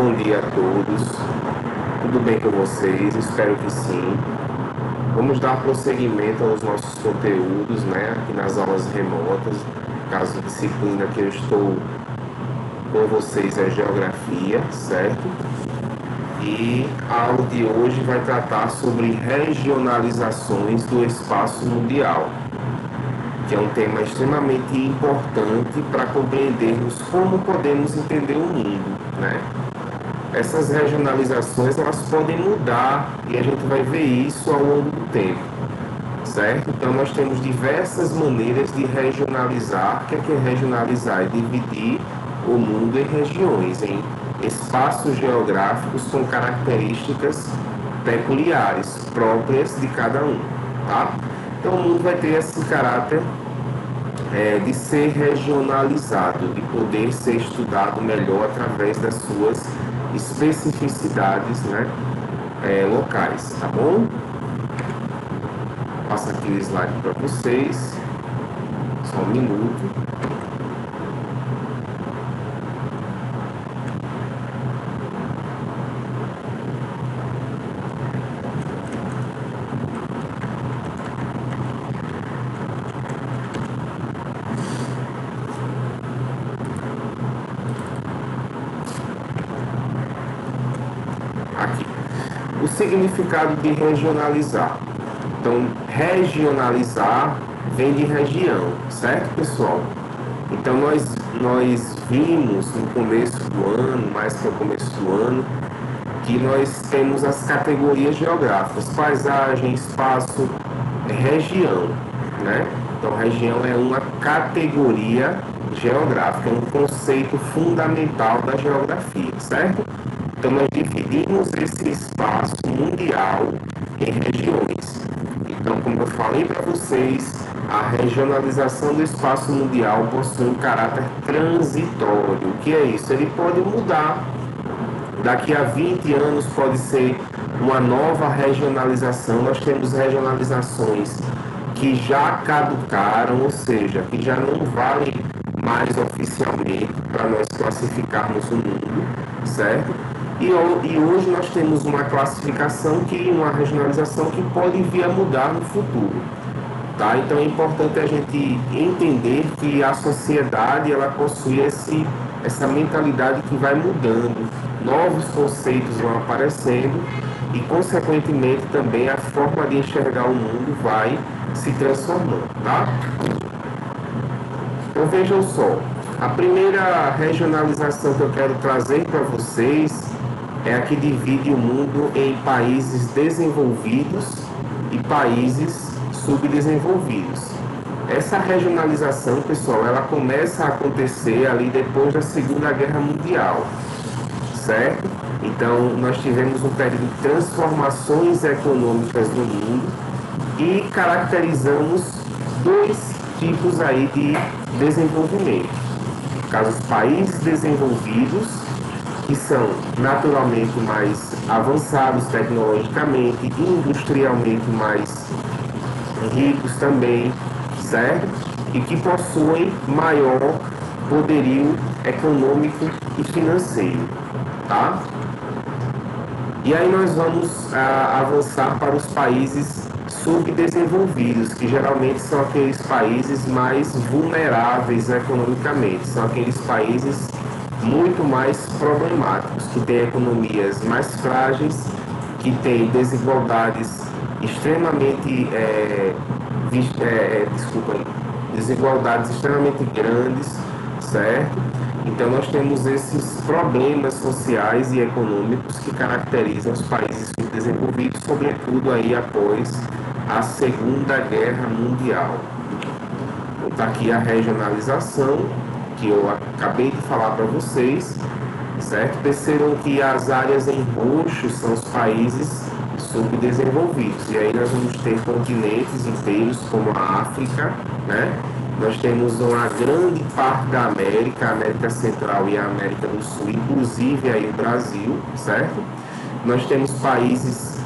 Bom dia a todos. Tudo bem com vocês? Espero que sim. Vamos dar prosseguimento aos nossos conteúdos, né? Aqui nas aulas remotas. No caso, a disciplina que eu estou com vocês é Geografia, certo? E a aula de hoje vai tratar sobre regionalizações do espaço mundial, que é um tema extremamente importante para compreendermos como podemos entender o mundo, né? Essas regionalizações, elas podem mudar e a gente vai ver isso ao longo do tempo, certo? Então, nós temos diversas maneiras de regionalizar. O que é regionalizar? É dividir o mundo em regiões, em espaços geográficos com características peculiares, próprias de cada um, tá? Então, o mundo vai ter esse caráter de ser regionalizado, de poder ser estudado melhor através das suas especificidades, né, locais, tá bom? Vou passar aqui o slide para vocês, só um minuto. Aqui. O significado de regionalizar. Então, regionalizar vem de região, certo, pessoal? Então, nós vimos no começo do ano, mais para o começo do ano, que nós temos as categorias geográficas: paisagem, espaço, região, né? Então, região é uma categoria geográfica, é um conceito fundamental da geografia, certo? Então, nós dividimos esse espaço mundial em regiões. Então, como eu falei para vocês, a regionalização do espaço mundial possui um caráter transitório. O que é isso? Ele pode mudar. Daqui a 20 anos pode ser uma nova regionalização. Nós temos regionalizações que já caducaram, ou seja, que já não valem mais oficialmente para nós classificarmos o mundo, certo? E hoje nós temos uma classificação, uma regionalização que pode vir a mudar no futuro, tá? Então é importante a gente entender que a sociedade, ela possui essa mentalidade que vai mudando, novos conceitos vão aparecendo e, consequentemente, também a forma de enxergar o mundo vai se transformando, tá? Então vejam só, a primeira regionalização que eu quero trazer para vocês é a que divide o mundo em países desenvolvidos e países subdesenvolvidos. Essa regionalização, pessoal, ela começa a acontecer ali depois da Segunda Guerra Mundial, certo? Então, nós tivemos um período de transformações econômicas no mundo e caracterizamos dois tipos aí de desenvolvimento. No caso, os países desenvolvidos, que são naturalmente mais avançados tecnologicamente, industrialmente mais ricos também, certo? E que possuem maior poderio econômico e financeiro, tá? E aí nós vamos avançar para os países subdesenvolvidos, que geralmente são aqueles países mais vulneráveis economicamente, são aqueles países muito mais problemáticos, que têm economias mais frágeis, que têm desigualdades extremamente desigualdades extremamente grandes, certo? Então nós temos esses problemas sociais e econômicos que caracterizam os países subdesenvolvidos, sobretudo aí após a Segunda Guerra Mundial. Então está aqui a regionalização que eu acabei de falar para vocês, certo? Percebam que as áreas em roxo são os países subdesenvolvidos, e aí nós vamos ter continentes inteiros como a África, né? Nós temos uma grande parte da América, a América Central e a América do Sul, inclusive aí o Brasil, certo? Nós temos países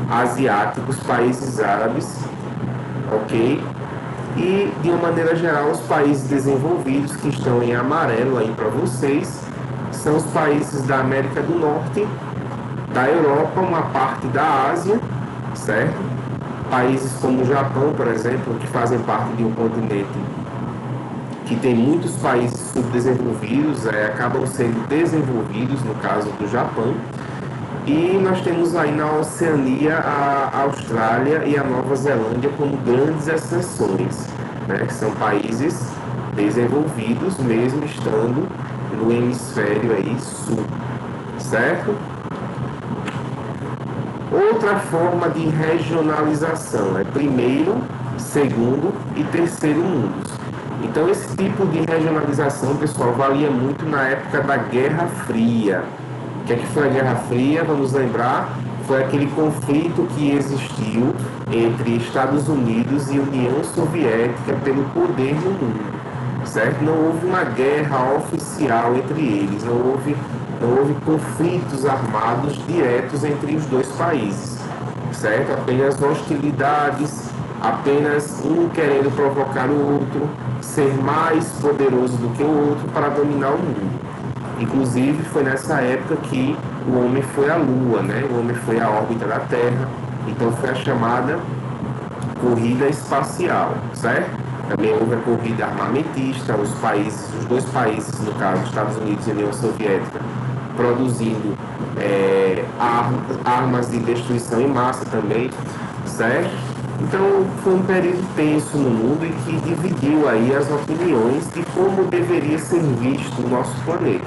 asiáticos, países árabes, ok? E, de uma maneira geral, os países desenvolvidos, que estão em amarelo aí para vocês, são os países da América do Norte, da Europa, uma parte da Ásia, certo? Países como o Japão, por exemplo, que fazem parte de um continente que tem muitos países subdesenvolvidos, acabam sendo desenvolvidos, no caso do Japão. E nós temos aí na Oceania a Austrália e a Nova Zelândia como grandes exceções, né? Que são países desenvolvidos, mesmo estando no hemisfério aí sul, certo? Outra forma de regionalização é primeiro, segundo e terceiro mundos. Então esse tipo de regionalização, pessoal, valia muito na época da Guerra Fria. O que é que foi a Guerra Fria? Vamos lembrar, foi aquele conflito que existiu entre Estados Unidos e União Soviética pelo poder no mundo, certo? Não houve uma guerra oficial entre eles, não houve conflitos armados diretos entre os dois países, certo? Apenas hostilidades, apenas um querendo provocar o outro, ser mais poderoso do que o outro para dominar o mundo. Inclusive, foi nessa época que o homem foi à Lua, né? O homem foi à órbita da Terra. Então, foi a chamada corrida espacial, certo? Também houve a corrida armamentista, os dois países, no caso, Estados Unidos e União Soviética, produzindo armas de destruição em massa também, certo? Então, foi um período tenso no mundo e que dividiu aí as opiniões de como deveria ser visto o nosso planeta.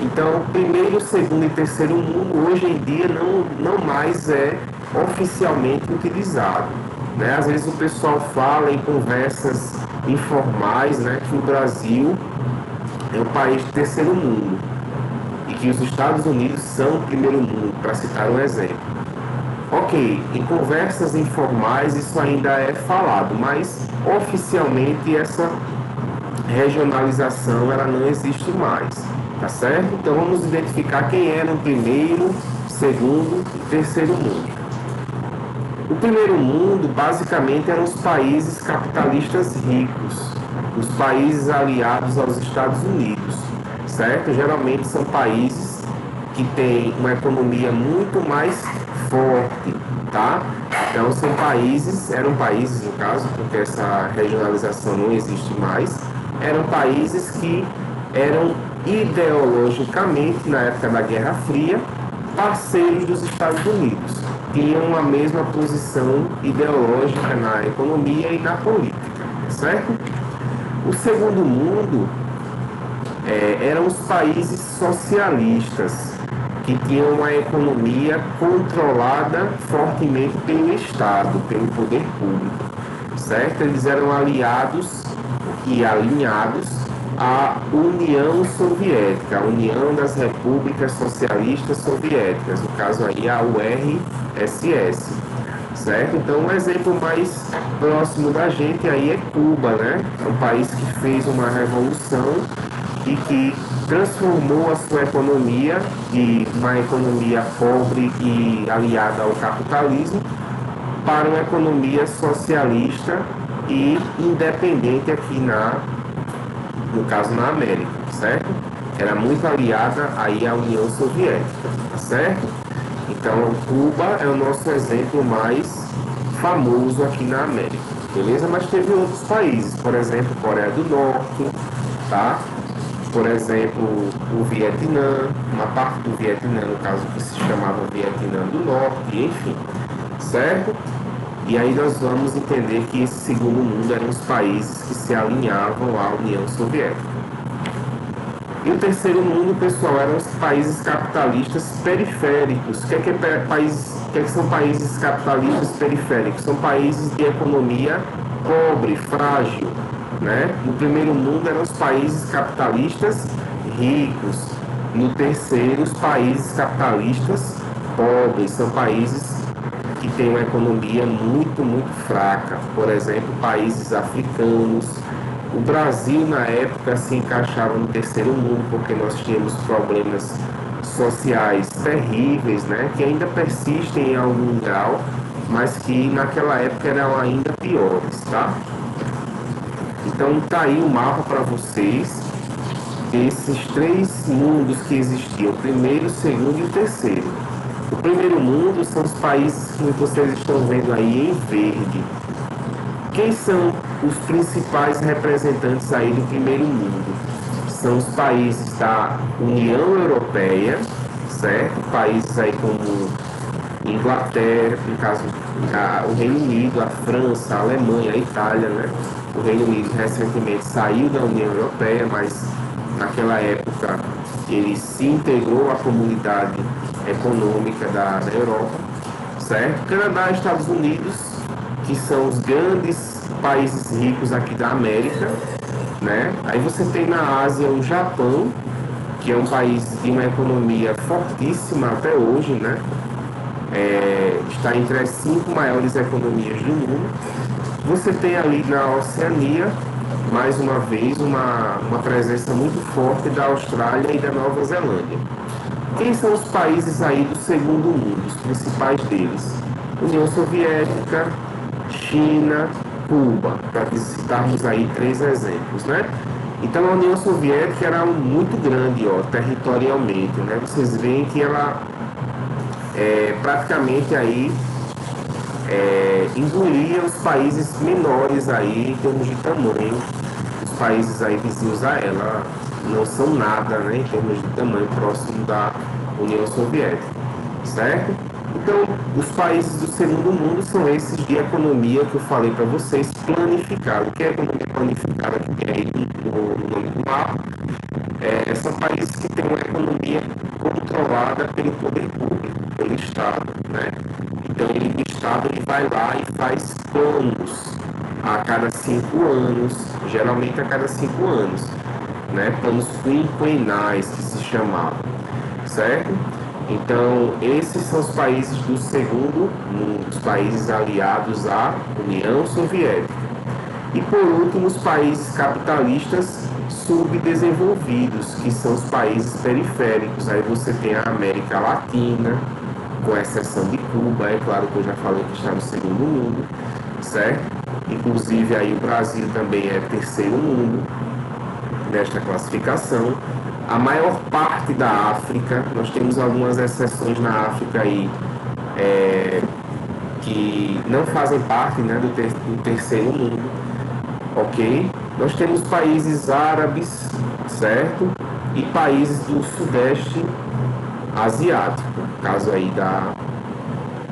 Então, primeiro, segundo e terceiro mundo, hoje em dia, não mais é oficialmente utilizado, né? Às vezes o pessoal fala em conversas informais, né, que o Brasil é um país de terceiro mundo e que os Estados Unidos são o primeiro mundo, para citar um exemplo. Ok, em conversas informais isso ainda é falado, mas oficialmente essa regionalização ela não existe mais, tá certo? Então vamos identificar quem era o primeiro, segundo e terceiro mundo. O primeiro mundo basicamente eram os países capitalistas ricos, os países aliados aos Estados Unidos, certo? Geralmente são países que têm uma economia muito mais forte, tá? Então eram países no caso, porque essa regionalização não existe mais, eram países que eram ideologicamente, na época da Guerra Fria, parceiros dos Estados Unidos, tinham uma mesma posição ideológica na economia e na política, certo? O segundo mundo eram os países socialistas, que tinham uma economia controlada fortemente pelo Estado, pelo poder público, certo? Eles eram aliados e alinhados à União Soviética, a União das Repúblicas Socialistas Soviéticas, no caso aí a URSS, certo? Então um exemplo mais próximo da gente aí é Cuba, né? É um país que fez uma revolução e que transformou a sua economia de uma economia pobre e aliada ao capitalismo para uma economia socialista e independente aqui no caso na América, certo? Era muito aliada aí à União Soviética, certo? Então Cuba é o nosso exemplo mais famoso aqui na América, beleza? Mas teve outros países, por exemplo, Coreia do Norte, tá? Por exemplo, o Vietnã, uma parte do Vietnã, no caso que se chamava Vietnã do Norte, enfim, certo? E aí nós vamos entender que esse segundo mundo eram os países que se alinhavam à União Soviética. E o terceiro mundo, pessoal, eram os países capitalistas periféricos. O que são países capitalistas periféricos? São países de economia pobre, frágil, né? No primeiro mundo eram os países capitalistas ricos. No terceiro, os países capitalistas pobres. São países que têm uma economia muito, muito fraca. Por exemplo, países africanos. O Brasil, na época, se encaixava no terceiro mundo, porque nós tínhamos problemas sociais terríveis, né? Que ainda persistem em algum grau, mas que naquela época eram ainda piores, tá? Então tá aí o mapa para vocês, desses três mundos que existiam, o primeiro, o segundo e o terceiro. O primeiro mundo são os países que vocês estão vendo aí em verde. Quem são os principais representantes aí do primeiro mundo? São os países da União Europeia, certo? Países aí como Inglaterra, no caso, o Reino Unido, a França, a Alemanha, a Itália, né? O Reino Unido recentemente saiu da União Europeia, mas naquela época ele se integrou à comunidade econômica da Europa, certo? Canadá e Estados Unidos, que são os grandes países ricos aqui da América, né? Aí você tem na Ásia o Japão, que é um país de uma economia fortíssima até hoje, né? Está entre as 5 maiores economias do mundo. Você tem ali na Oceania, mais uma vez, uma presença muito forte da Austrália e da Nova Zelândia. Quem são os países aí do segundo mundo, os principais deles? União Soviética, China, Cuba, para citarmos aí 3 exemplos, né? Então a União Soviética era muito grande, territorialmente, né? Vocês veem que ela praticamente aí engolia os países menores aí em termos de tamanho. Os países aí vizinhos a ela não são nada, né, em termos de tamanho próximo da União Soviética, certo? Então, os países do segundo mundo são esses de economia que eu falei para vocês, planificado. O que é economia planificada, que tem aí no nome do mapa? São países que têm uma economia controlada pelo poder público, pelo Estado, né? Então, o Estado ele vai lá e faz planos a cada 5 anos, geralmente a cada 5 anos, né? Planos quinquenais que se chamavam, certo? Então, esses são os países do segundo mundo, os países aliados à União Soviética. E, por último, os países capitalistas subdesenvolvidos, que são os países periféricos. Aí você tem a América Latina, com exceção de Cuba, é claro que eu já falei que está no segundo mundo, certo? Inclusive, aí o Brasil também é terceiro mundo nesta classificação. A maior parte da África, nós temos algumas exceções na África aí, que não fazem parte, né, do terceiro mundo, ok? Nós temos países árabes, certo? E países do sudeste asiático, no caso aí da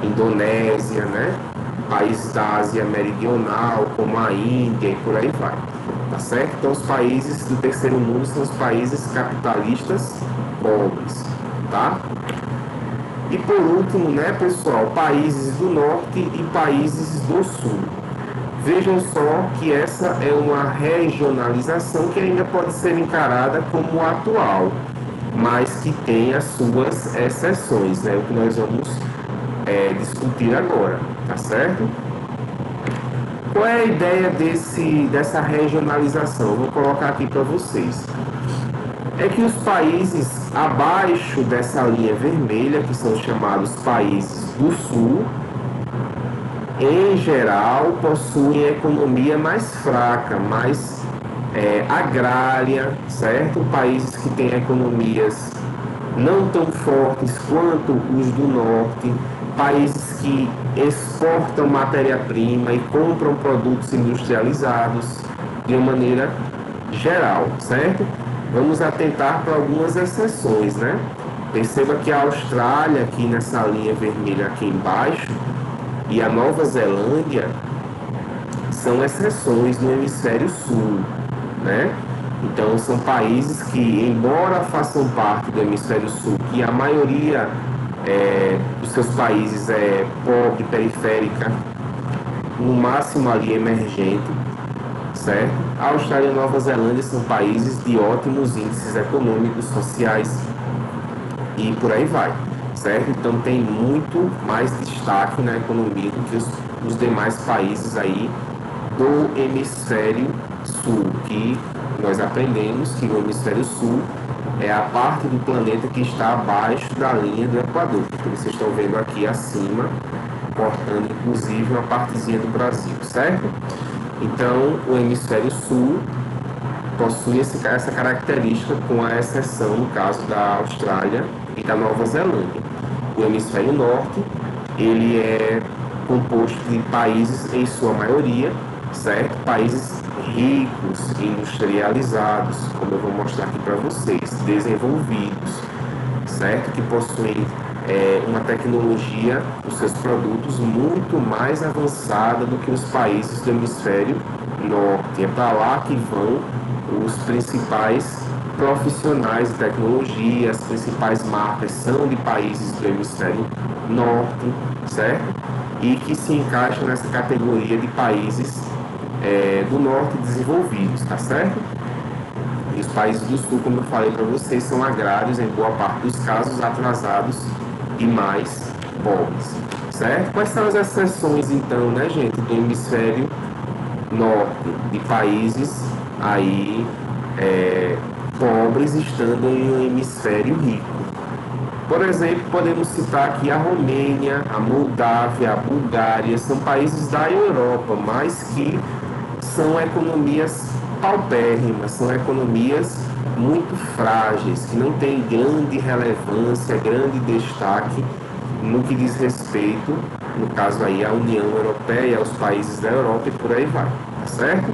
Indonésia, né? Países da Ásia Meridional, como a Índia e por aí vai. Tá certo? Então, os países do terceiro mundo são os países capitalistas pobres, tá? E por último, né, pessoal, países do norte e países do sul. Vejam só que essa é uma regionalização que ainda pode ser encarada como atual, mas que tem as suas exceções, né? O que nós vamos discutir agora, tá certo? Qual é a ideia dessa regionalização? Eu vou colocar aqui para vocês. É que os países abaixo dessa linha vermelha, que são chamados países do sul, em geral, possuem economia mais fraca, mais agrária, certo? Países que têm economias não tão fortes quanto os do norte, países que exportam matéria-prima e compram produtos industrializados de uma maneira geral, certo? Vamos atentar para algumas exceções, né? Perceba que a Austrália, aqui nessa linha vermelha aqui embaixo, e a Nova Zelândia são exceções no hemisfério sul, né? Então, são países que, embora façam parte do hemisfério sul, que a maioria dos seus países é pobre, periférica, no máximo ali emergente, certo? A Austrália e a Nova Zelândia são países de ótimos índices econômicos, sociais e por aí vai, certo? Então tem muito mais destaque na economia do que os demais países aí do hemisfério sul, que nós aprendemos que o hemisfério sul é a parte do planeta que está abaixo da linha do Equador, que vocês estão vendo aqui acima, cortando inclusive uma partezinha do Brasil, certo? Então, o hemisfério sul possui essa característica, com a exceção, no caso, da Austrália e da Nova Zelândia. O hemisfério norte, ele é composto de países, em sua maioria, certo? Países ricos, industrializados, como eu vou mostrar aqui para vocês, desenvolvidos, certo? Que possuem uma tecnologia dos seus produtos muito mais avançada do que os países do hemisfério norte. É para lá que vão os principais profissionais de tecnologia, as principais marcas são de países do hemisfério norte, certo? E que se encaixam nessa categoria de países do norte desenvolvidos, tá certo? E os países do sul, como eu falei para vocês, são agrários, em boa parte dos casos, atrasados e mais pobres, certo? Quais são as exceções, então, né, gente, do hemisfério norte, de países aí pobres estando em um hemisfério rico? Por exemplo, podemos citar aqui a Romênia, a Moldávia, a Bulgária, são países da Europa, mas que são economias paupérrimas, são economias muito frágeis, que não têm grande relevância, grande destaque no que diz respeito, no caso aí, à União Europeia, aos países da Europa e por aí vai, tá certo?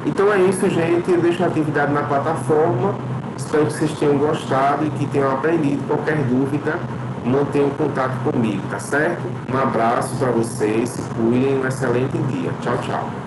Então é isso, gente. Eu deixo a atividade na plataforma. Espero que vocês tenham gostado e que tenham aprendido. Qualquer dúvida, mantenham contato comigo, tá certo? Um abraço para vocês, se cuidem, um excelente dia. Tchau, tchau.